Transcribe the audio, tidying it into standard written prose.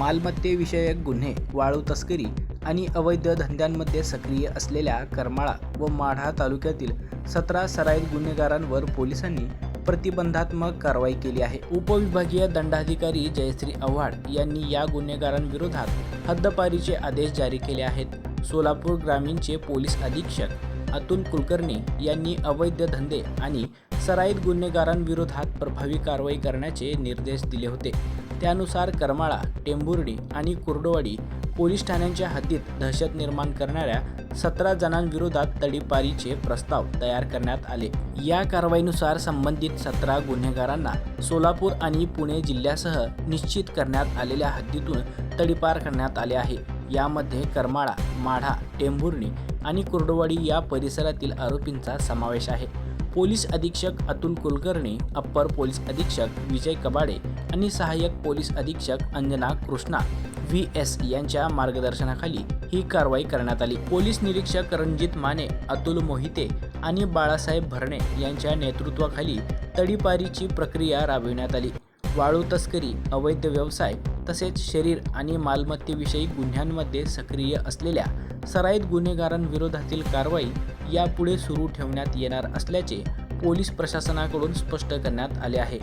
मालमत्तेविषयक गुन्हे, वाळू तस्करी आणि अवैध धंद्यांमध्ये सक्रिय असलेल्या करमाळा व माढा तालुक्यातील 17 सराईत गुन्हेगारांवर पोलिसांनी प्रतिबंधात्मक कारवाई केली आहे। उपविभागीय दंडाधिकारी जयश्री आव्हाड यांनी या गुन्हेगारांविरोधात हद्दपारीचे आदेश जारी केले आहेत। सोलापूर ग्रामीणचे पोलीस अधीक्षक अतुल कुलकर्णी यांनी अवैध धंदे आणि सराईत गुन्हेगारांविरोधात प्रभावी कारवाई करण्याचे निर्देश दिले होते। त्यानुसार करमाळा, टेंभुर्णी आणि कुर्डुवाडी पोलीस ठाण्यांच्या हद्दीत दहशत निर्माण करणाऱ्या 17 जणांविरोधात तडीपारीचे प्रस्ताव तयार करण्यात आले। या कारवाईनुसार संबंधित 17 गुन्हेगारांना सोलापूर आणि पुणे जिल्ह्यासह निश्चित करण्यात आलेल्या हद्दीतून तडीपार करण्यात आले आहे। यामध्ये करमाळा, माढा, टेंभुर्णी आणि कुर्डुवाडी या परिसरातील आरोपींचा समावेश आहे। पोलीस अधीक्षक अतुल कुलकर्णी, अप्पर पोलीस अधीक्षक विजय कबाडे आणि सहाय्यक पोलीस अधीक्षक अंजना कृष्णा VS यांच्या मार्गदर्शनाखाली ही कारवाई करण्यात आली। पोलीस निरीक्षक रणजित माने, अतुल मोहिते आणि बाळासाहेब भरणे यांच्या नेतृत्वाखाली तडीपारीची प्रक्रिया राबविण्यात आली। वाळू तस्करी, अवैध व्यवसाय तसेच शरीर आणि मालमत्तेविषयी गुन्ह्यांमध्ये सक्रिय असलेल्या सराईत गुन्हेगारांविरोधातील कारवाई यापुढे सुरू ठेवण्यात येणार असल्याचे पोलीस प्रशासनाकडून स्पष्ट करण्यात आले आहे।